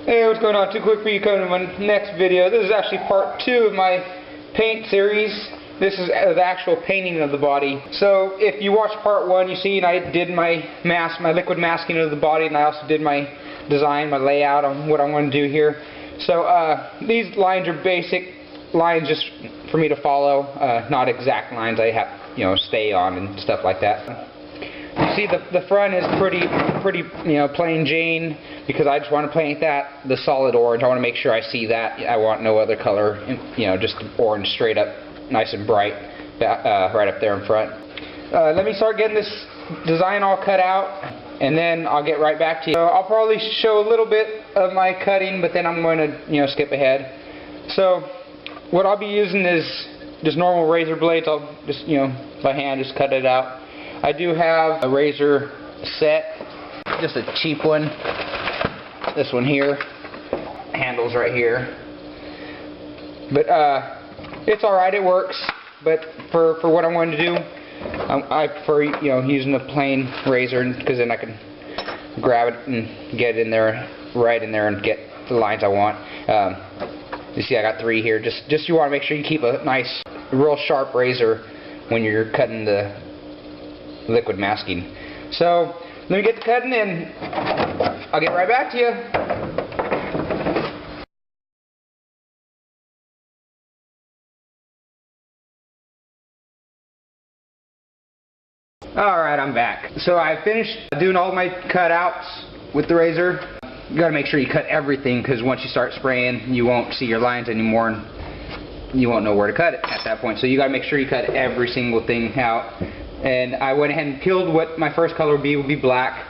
Hey, what's going on? 2cwik4u coming to my next video. This is actually part 2 of my paint series. This is the actual painting of the body. So if you watch part 1, you see I did my mask, my liquid masking of the body, and I also did my design, my layout on what I'm going to do here. So these lines are basic lines just for me to follow, not exact lines I have, stay on and stuff like that. You see the front is pretty, plain Jane, because I just want to paint that the solid orange. I want to make sure I see that. I want no other color, just orange straight up, nice and bright, right up there in front. Let me start getting this design all cut out, and then I'll get right back to you. I'll probably show a little bit of my cutting, but then I'm going to, skip ahead. So what I'll be using is just normal razor blades. I'll just, by hand, just cut it out. I do have a razor set, just a cheap one. This one here, handles right here. But it's alright, it works. But for what I'm going to do, I prefer using a plain razor, because then I can grab it and get in there, right in there, and get the lines I want. You see I got 3 here. Just you want to make sure you keep a nice, real sharp razor when you're cutting the liquid masking. So let me get to cutting, and I'll get right back to you. Alright, I'm back. So I finished doing all my cutouts with the razor. You gotta make sure you cut everything, because once you start spraying, you won't see your lines anymore, and you won't know where to cut it at that point. So you gotta make sure you cut every single thing out. And I went ahead and peeled what my first color would be black.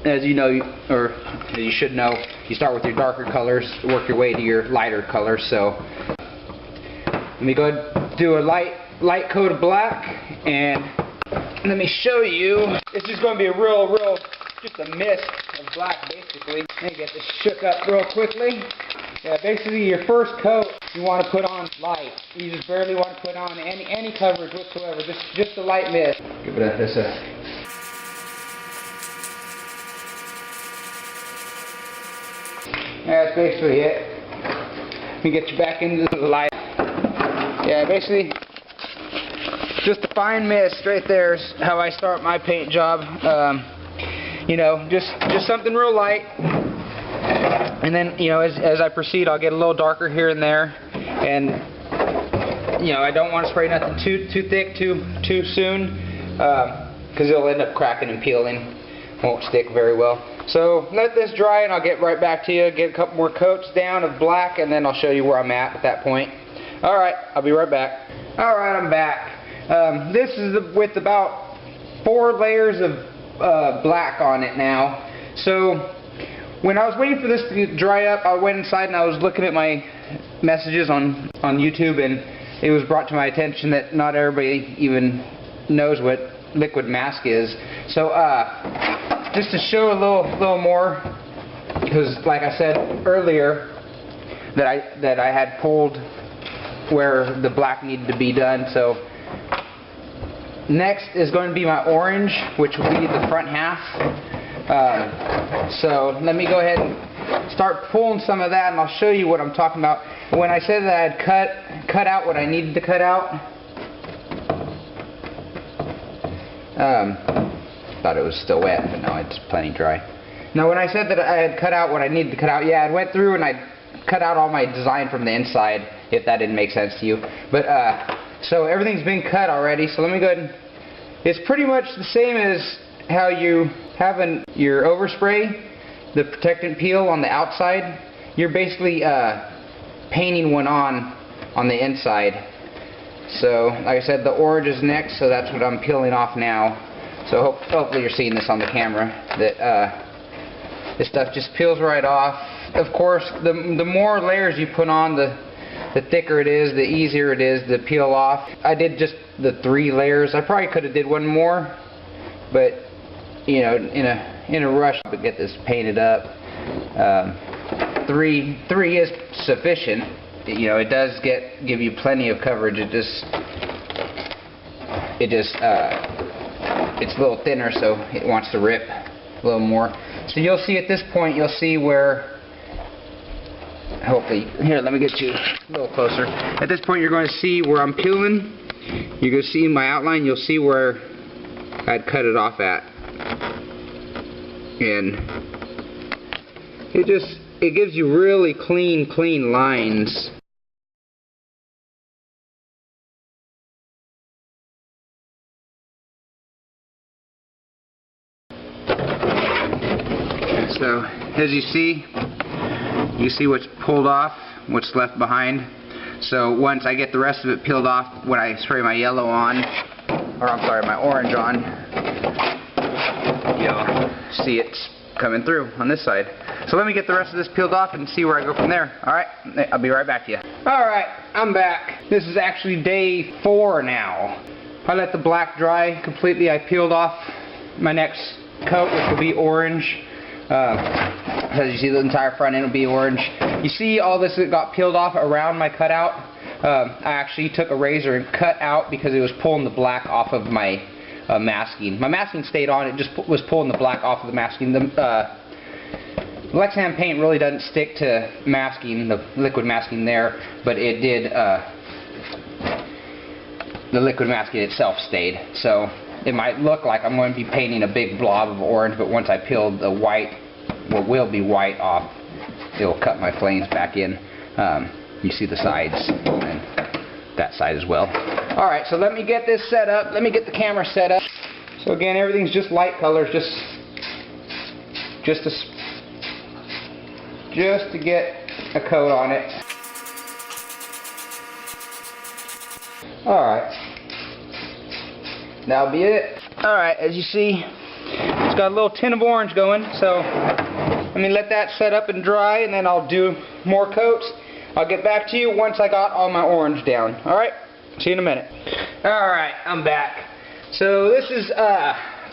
As you know, or as you should know, you start with your darker colors, work your way to your lighter colors. So let me go ahead and do a light coat of black, and let me show you. It's just going to be a real, just a mist of black, basically. Let me get this shook up real quickly. Yeah, basically your first coat you want to put on light. You just barely want to put on any coverage whatsoever. Just a light mist. Give it this up. That's basically it. Let me get you back into the light. Yeah, basically just a fine mist right there is how I start my paint job. Just something real light. And then, as I proceed, I'll get a little darker here and there, and I don't want to spray nothing too thick too soon, because it'll end up cracking and peeling. Won't stick very well. So let this dry, and I'll get right back to you. Get a couple more coats down of black, and then I'll show you where I'm at that point. All right, I'll be right back. All right, I'm back. This is with about 4 layers of black on it now. So when I was waiting for this to dry up, I went inside and I was looking at my messages on YouTube, and it was brought to my attention that not everybody even knows what liquid mask is. So just to show a little more, because like I said earlier, that I had pulled where the black needed to be done. So next is going to be my orange, which will be the front half. So let me go ahead and start pulling some of that, and I'll show you what I'm talking about. When I said that I had cut out what I needed to cut out, thought it was still wet, but no, it's plenty dry. Now when I said that I had cut out what I needed to cut out, yeah, I went through and I cut out all my design from the inside, if that didn't make sense to you. But so everything's been cut already, so let me go ahead and, it's pretty much the same as how you have your overspray, the protectant peel on the outside. You're basically painting one on the inside. So like I said, the orange is next, so that's what I'm peeling off now. So hopefully you're seeing this on the camera, that this stuff just peels right off. Of course, the more layers you put on, the thicker it is, the easier it is to peel off. I did just the 3 layers. I probably could have did one more, but in a rush to get this painted up, 3 is sufficient. It does give you plenty of coverage. It's a little thinner, so it wants to rip a little more. So you'll see at this point, you'll see where hopefully, here, let me get you a little closer. At this point, you're going to see where I'm peeling. You're going to see my outline. You'll see where I'd cut it off at. And it gives you really clean lines. So, as you see what's pulled off, what's left behind. So once I get the rest of it peeled off, when I spray my yellow on, or I'm sorry, my orange on, you'll see it's coming through on this side. So let me get the rest of this peeled off and see where I go from there. Alright, I'll be right back to you. Alright, I'm back. This is actually day 4 now. I let the black dry completely. I peeled off my next coat, which will be orange. As you see, the entire front end will be orange. You see all this that got peeled off around my cutout? I actually took a razor and cut out because it was pulling the black off of my masking. My masking stayed on, it just was pulling the black off of the masking. The Lexan paint really doesn't stick to masking, the liquid masking there, but it did, the liquid masking itself stayed. So it might look like I'm going to be painting a big blob of orange, but once I peel the white, what will be white off, it'll cut my flames back in. You see the sides and that side as well. Alright, so let me get this set up. Let me get the camera set up. So again, everything's just light colors, just to get a coat on it. Alright. That'll be it. Alright, as you see, it's got a little tint of orange going, so let me let that set up and dry, and then I'll do more coats. I'll get back to you once I got all my orange down. Alright, see you in a minute. Alright, I'm back. So this is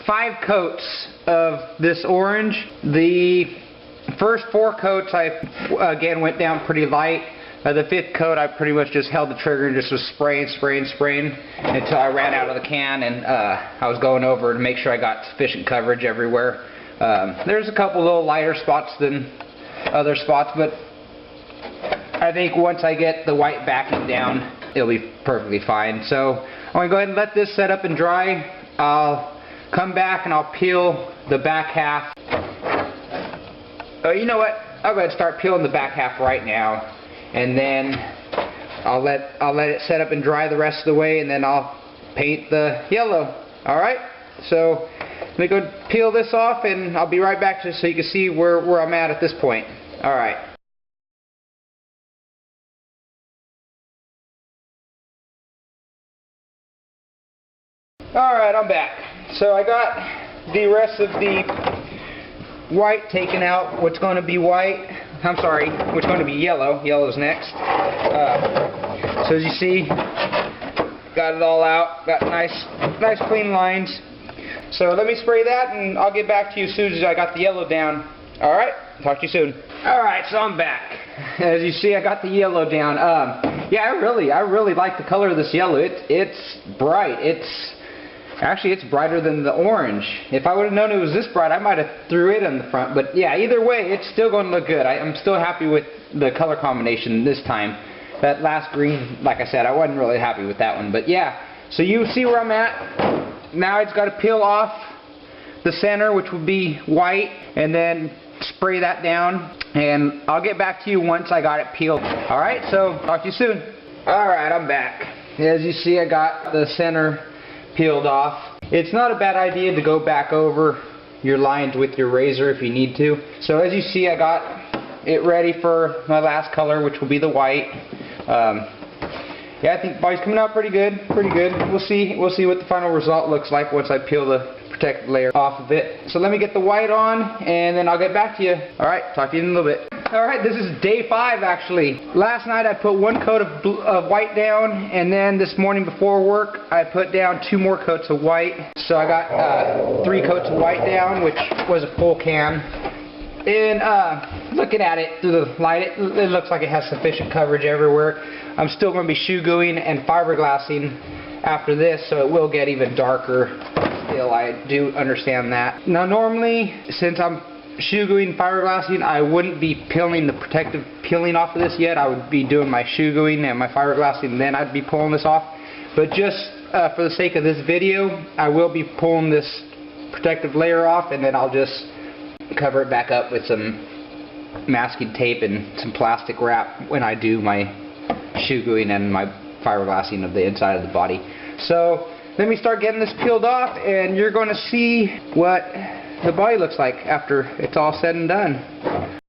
5 coats of this orange. The first 4 coats I again went down pretty light. The 5th coat I pretty much just held the trigger and just was spraying until I ran out of the can, and I was going over to make sure I got sufficient coverage everywhere. There's a couple little lighter spots than other spots, but I think once I get the white backing down, it'll be perfectly fine. So I'm going to go ahead and let this set up and dry. I'll come back and I'll peel the back half. Oh, you know what? I'll go ahead and start peeling the back half right now. And then I'll let it set up and dry the rest of the way, and then I'll paint the yellow. Alright? So let me go peel this off, and I'll be right back to so you can see where I'm at this point. Alright. Alright, I'm back. So I got the rest of the white taken out. What's going to be white? I'm sorry, what's going to be yellow. Yellow's next. So as you see, got it all out. Got nice clean lines. So let me spray that, and I'll get back to you as soon as I got the yellow down. Alright, talk to you soon. Alright, so I'm back. As you see, I got the yellow down. Yeah, I really like the color of this yellow. It's bright. Actually, it's brighter than the orange. If I would have known it was this bright, I might have threw it in the front. But yeah, either way, it's still going to look good. I'm still happy with the color combination this time. That last green, like I said, I wasn't really happy with that one. But yeah, so you see where I'm at. Now it's got to peel off the center, which will be white, and then spray that down. And I'll get back to you once I got it peeled. Alright, so talk to you soon. Alright, I'm back. As you see, I got the center peeled off. It's not a bad idea to go back over your lines with your razor if you need to. So as you see, I got it ready for my last color, which will be the white. Yeah, I think the body's coming out pretty good. We'll see what the final result looks like once I peel the protective layer off of it. So let me get the white on, and then I'll get back to you. Alright, talk to you in a little bit. Alright, this is day 5 actually. Last night I put 1 coat of white down, and then this morning before work I put down 2 more coats of white. So I got 3 coats of white down, which was a full can. And looking at it through the light, it looks like it has sufficient coverage everywhere. I'm still going to be shoe gooing and fiberglassing after this, so it will get even darker still. I do understand that. Now normally, since I'm shoe gooing and fiberglassing, I wouldn't be peeling the protective peeling off of this yet. I would be doing my shoe gooing and my fiberglassing, and then I'd be pulling this off. But just for the sake of this video, I will be pulling this protective layer off, and then I'll just cover it back up with some masking tape and some plastic wrap when I do my shoe gooing and my fiberglassing of the inside of the body. So let me start getting this peeled off, and you're going to see what the body looks like after it's all said and done.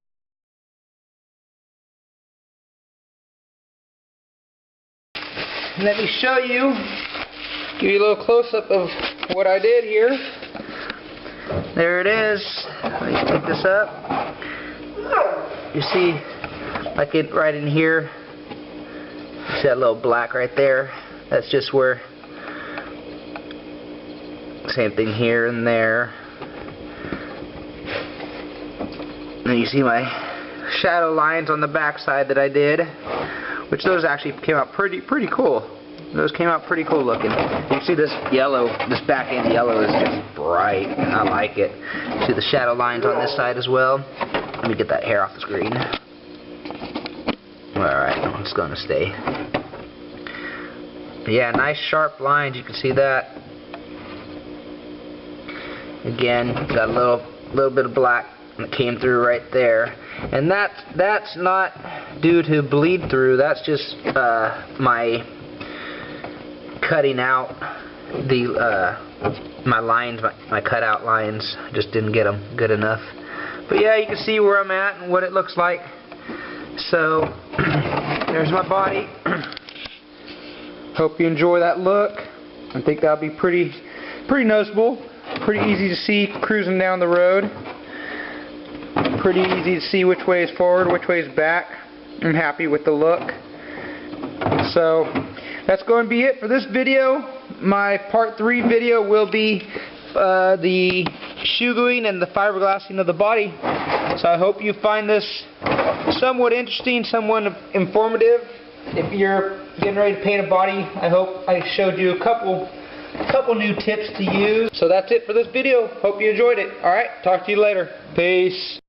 Let me show you, give you a little close-up of what I did here. There it is. Let me pick this up. You see, like it right in here, you see that little black right there? That's just where, same thing here and there. And you see my shadow lines on the back side that I did, which those actually came out pretty cool. Those came out pretty cool looking. You see this yellow, this back end yellow is just bright. I like it. See the shadow lines on this side as well. Let me get that hair off the screen. Alright, it's going to stay. Yeah, nice sharp lines. You can see that. Again, got a little bit of black that came through right there. And that's not due to bleed through. That's just my cutting out my lines, my cutout lines. Just didn't get them good enough. But yeah, you can see where I'm at and what it looks like. So there's my body. Hope you enjoy that look. I think that'll be pretty noticeable. Pretty easy to see cruising down the road. Pretty easy to see which way is forward, which way is back. I'm happy with the look. So that's going to be it for this video. My part 3 video will be the shoe gooing and the fiberglassing of the body. So I hope you find this somewhat interesting, somewhat informative. If you're getting ready to paint a body, I hope I showed you a couple new tips to use. So that's it for this video. Hope you enjoyed it. Alright, talk to you later. Peace.